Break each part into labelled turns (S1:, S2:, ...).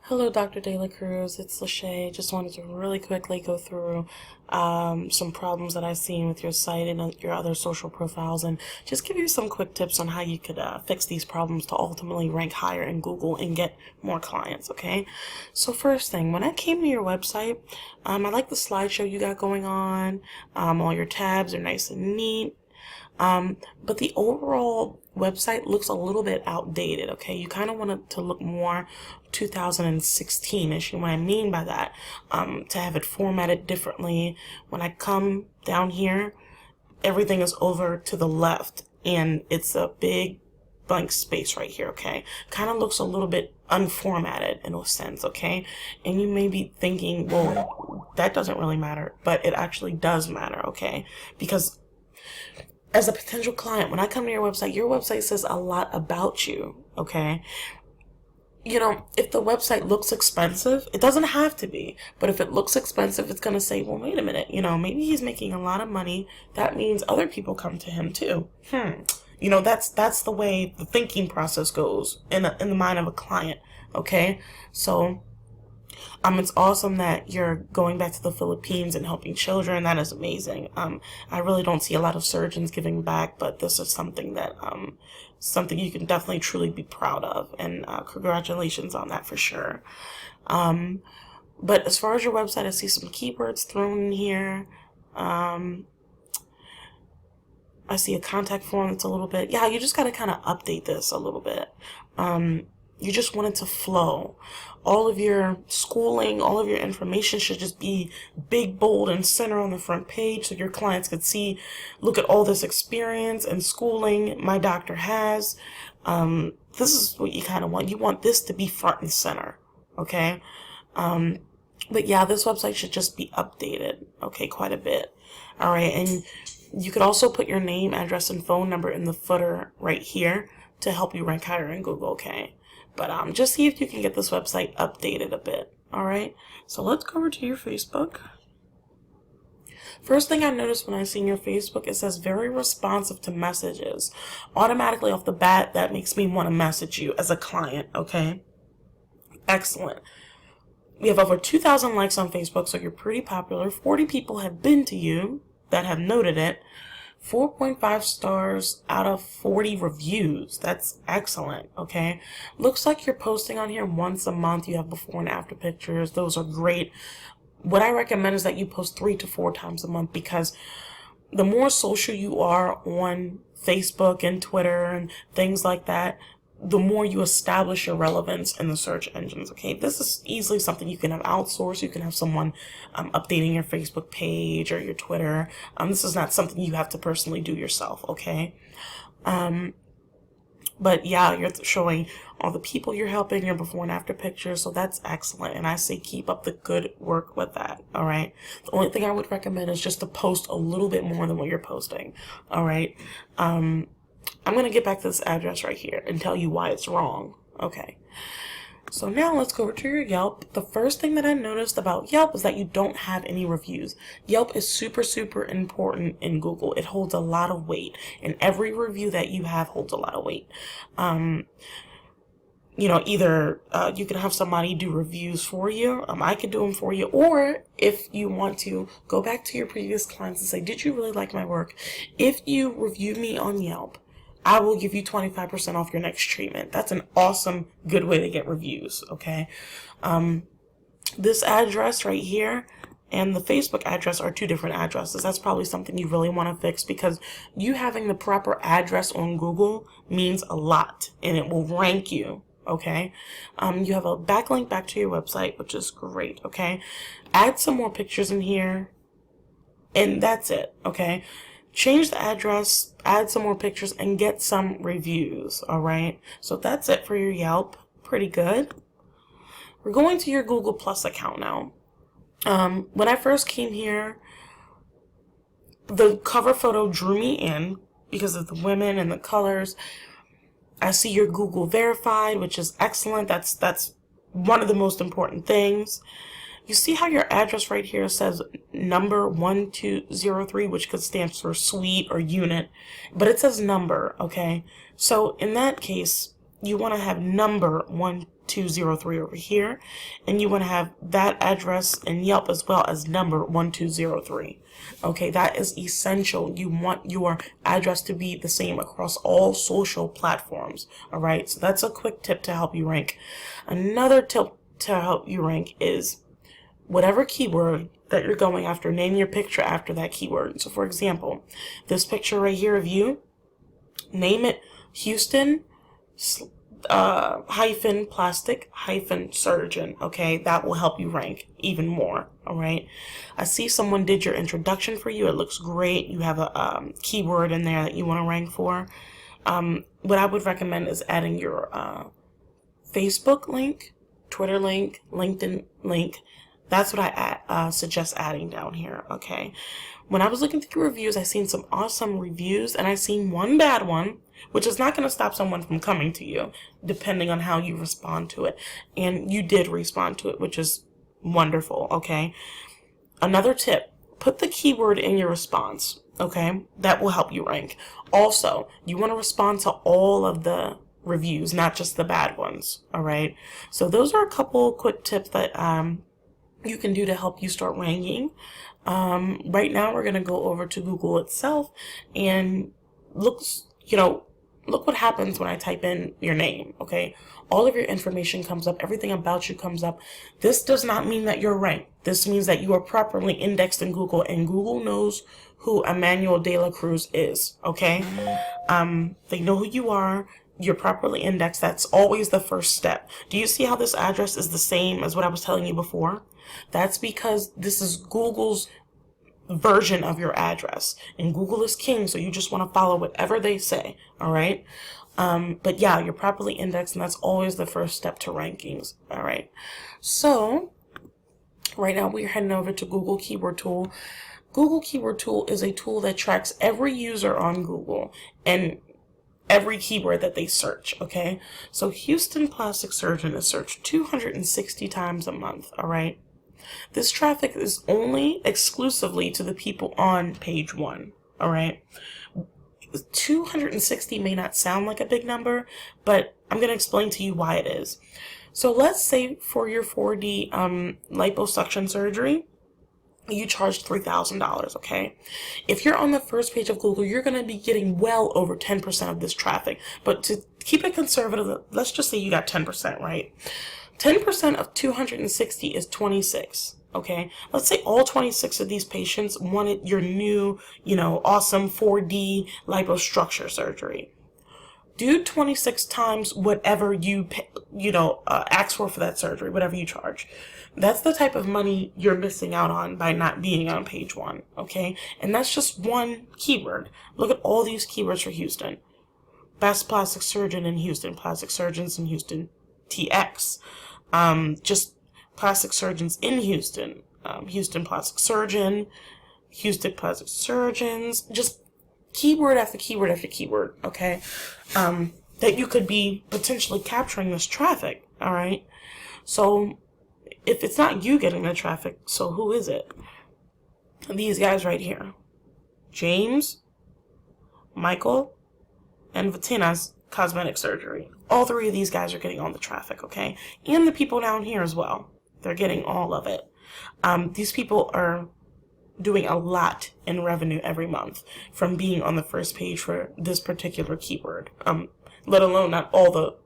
S1: Hello, Dr. De La Cruz. It's Lachey. Just wanted to really quickly go through some problems that I've seen with your site and your other social profiles, and just give you some quick tips on how you could fix these problems to ultimately rank higher in Google and get more clients, okay? So first thing, when I came to your website, I like the slideshow you got going on. All your tabs are nice and neat. But the overall website looks a little bit outdated, okay? You kind of want it to look more 2016-ish. And what I mean by that, to have it formatted differently. When I come down here, everything is over to the left, and it's a big blank space right here, okay? Kind of looks a little bit unformatted in a sense, okay? And you may be thinking, well, that doesn't really matter, but it actually does matter, okay? Because as a potential client, when I come to your website says a lot about you, okay? You know, if the website looks expensive, it doesn't have to be, but if it looks expensive, it's going to say, well, wait a minute, maybe he's making a lot of money. That means other people come to him too. That's the way the thinking process goes in the mind of a client, okay? So it's awesome that you're going back to the Philippines and helping children. That is amazing. I really don't see a lot of surgeons giving back, but this is something that, something you can definitely truly be proud of, and congratulations on that for sure. But as far as your website, I see some keywords thrown in here. I see a contact form that's a little bit, you just got to kind of update this a little bit. You just want it to flow. All of your schooling, all of your information should just be big, bold, and center on the front page so your clients could see, look at all this experience and schooling my doctor has. This is what you kind of want. You want this to be front and center, okay? But yeah, this website should just be updated, okay, quite a bit. All right, and you could also put your name, address, and phone number in the footer right here to help you rank higher in Google, okay? But just see if you can get this website updated a bit, all right? So let's go over to your Facebook. First thing I noticed when I seen your Facebook, it says very responsive to messages. Automatically off the bat, that makes me want to message you as a client, okay? Excellent. We have over 2,000 likes on Facebook, so you're pretty popular. 40 people have been to you that have noted it. 4.5 stars out of 40 reviews. That's excellent, okay? Looks like you're posting on here once a month. You have before and after pictures. Those are great. What I recommend is that you post 3 to 4 times a month, because the more social you are on Facebook and Twitter and things like that, the more you establish your relevance in the search engines, okay? This is easily something you can have outsourced. You can have someone updating your Facebook page or your Twitter. This is not something you have to personally do yourself, okay? But yeah, you're showing all the people you're helping, your before and after pictures, so that's excellent. And I say keep up the good work with that, all right? The only thing I would recommend is just to post a little bit more than what you're posting, all right? I'm going to get back to this address right here and tell you why it's wrong. Okay. So now let's go over to your Yelp. The first thing that I noticed about Yelp is that you don't have any reviews. Yelp is super, super important in Google. It holds a lot of weight, and every review that you have holds a lot of weight. Either you can have somebody do reviews for you. I could do them for you. Or if you want to, go back to your previous clients and say, did you really like my work? If you review me on Yelp, I will give you 25% off your next treatment. That's an awesome, good way to get reviews, okay? This address right here and the Facebook address are 2 different addresses. That's probably something you really want to fix, because you having the proper address on Google means a lot, and it will rank you, okay? You have a backlink back to your website, which is great, okay? Add some more pictures in here, and that's it, okay? Change the address, add some more pictures, and get some reviews, all right? So that's it for your Yelp. Pretty good. We're going to your Google Plus account now. When I first came here, the cover photo drew me in because of the women and the colors. I see your Google verified, which is excellent. That's one of the most important things. You see how your address right here says number 1203, which could stand for suite or unit, but it says number, okay? So in that case, you want to have number 1203 over here, and you want to have that address in Yelp as well as number 1203. Okay, that is essential. You want your address to be the same across all social platforms. All right, so that's a quick tip to help you rank. Another tip to help you rank is whatever keyword that you're going after, name your picture after that keyword. So for example, this picture right here of you, name it Houston hyphen plastic hyphen surgeon. Okay, that will help you rank even more. All right, I see someone did your introduction for you. It looks great. You have a keyword in there that you want to rank for. What I would recommend is adding your Facebook link, Twitter link, LinkedIn link. That's what I suggest adding down here. Okay, when I was looking through reviews, I seen some awesome reviews, and I seen one bad one, which is not going to stop someone from coming to you, depending on how you respond to it. And you did respond to it, which is wonderful. Okay, another tip: put the keyword in your response. Okay, that will help you rank. Also, you want to respond to all of the reviews, not just the bad ones. All right, so those are a couple quick tips that you can do to help you start ranking. Right now we're going to go over to Google itself and look what happens when I type in your name. Okay, all of your information comes up, everything about you comes up. This does not mean that you're ranked. This means that you are properly indexed in Google, and Google knows who Emmanuel De La Cruz is. Okay, they know who you are. You're properly indexed. That's always the first step. Do you see how this address is the same as what I was telling you before? That's because this is Google's version of your address, and Google is king, so you just want to follow whatever they say. All right, but yeah, you're properly indexed, and that's always the first step to rankings. All right, so right now we're heading over to Google Keyword Tool. Google Keyword Tool is a tool that tracks every user on Google and every keyword that they search. Okay, so Houston plastic surgeon is searched 260 times a month. All right, this traffic is only exclusively to the people on page 1. All right, 260 may not sound like a big number, but I'm going to explain to you why it is. So let's say for your 4D liposuction surgery, you charge $3,000, okay? If you're on the first page of Google, you're going to be getting well over 10% of this traffic. But to keep it conservative, let's just say you got 10%, right? 10% of 260 is 26, okay? Let's say all 26 of these patients wanted your new, awesome 4D liposuction surgery. Do 26 times whatever you ask for that surgery, whatever you charge. That's the type of money you're missing out on by not being on page 1, okay? And that's just one keyword. Look at all these keywords for Houston. Best plastic surgeon in Houston, plastic surgeons in Houston, TX. Just plastic surgeons in Houston, Houston plastic surgeon, Houston plastic surgeons, just keyword after keyword after keyword, okay? That you could be potentially capturing this traffic, all right? So if it's not you getting the traffic, so who is it? These guys right here. James, Michael, and Vatina's cosmetic surgery. All 3 of these guys are getting all the traffic, okay? And the people down here as well. They're getting all of it. These people are doing a lot in revenue every month from being on the first page for this particular keyword. Let alone not all the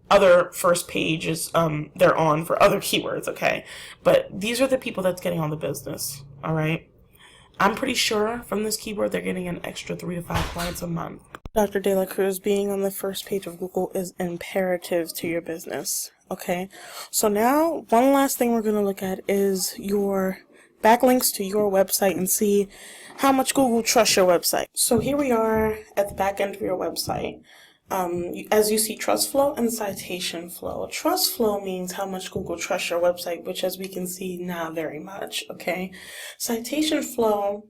S1: other first pages they're on for other keywords, okay? But these are the people that's getting all the business, all right? I'm pretty sure from this keyword they're getting an extra 3 to 5 clients a month. Dr. De La Cruz, being on the first page of Google is imperative to your business, okay? So now, one last thing we're going to look at is your backlinks to your website and see how much Google trusts your website. So here we are at the back end of your website. As you see, trust flow and citation flow. Trust flow means how much Google trusts your website, which as we can see, not very much, okay? Citation flow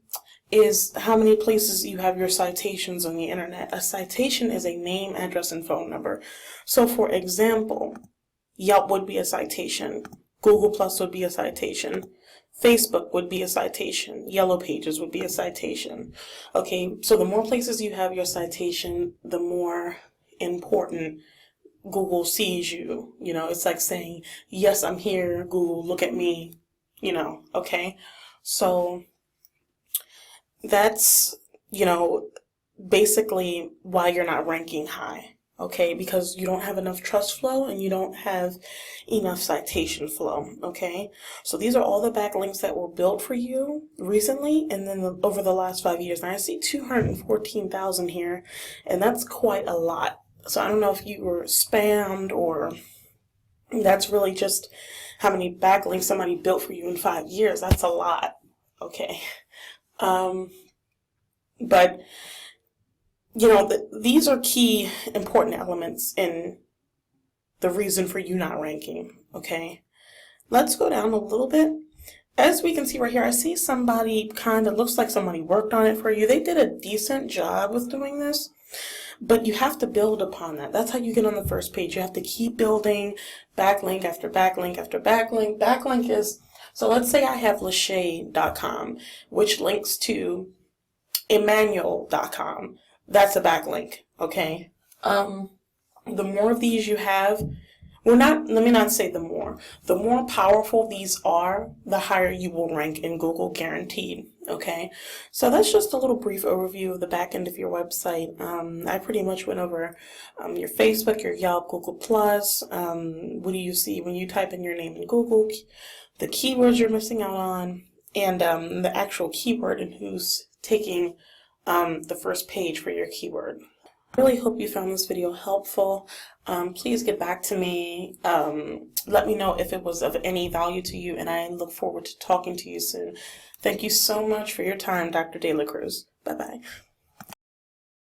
S1: is how many places you have your citations on the internet. A citation is a name, address, and phone number. So for example, Yelp would be a citation, Google Plus would be a citation, Facebook would be a citation, Yellow Pages would be a citation. Okay, so the more places you have your citation, the more important Google sees you. You know, it's like saying, yes, I'm here, Google, look at me, you know, okay? So that's, you know, basically why you're not ranking high, okay? Because you don't have enough trust flow and you don't have enough citation flow, okay? So these are all the backlinks that were built for you recently and then over the last 5 years. And I see 214,000 here, and that's quite a lot. So I don't know if you were spammed or that's really just how many backlinks somebody built for you in 5 years. That's a lot, okay? But you know, these are key important elements in the reason for you not ranking, okay? Let's go down a little bit. As we can see right here, I see somebody kind of looks like somebody worked on it for you. They did a decent job with doing this, but you have to build upon that. That's how you get on the first page. You have to keep building backlink after backlink after backlink. Backlink is, so let's say I have Lachey.com, which links to Emmanuel.com. That's a backlink, okay? The more of these you have, let me not say the more powerful these are, the higher you will rank in Google, guaranteed, okay? So that's just a little brief overview of the back end of your website. I pretty much went over your Facebook, your Yelp, Google+, what do you see when you type in your name in Google, the keywords you're missing out on, and the actual keyword and who's taking the first page for your keyword. I really hope you found this video helpful. Please get back to me. Let me know if it was of any value to you, and I look forward to talking to you soon. Thank you so much for your time, Dr. De La Cruz. Bye-bye.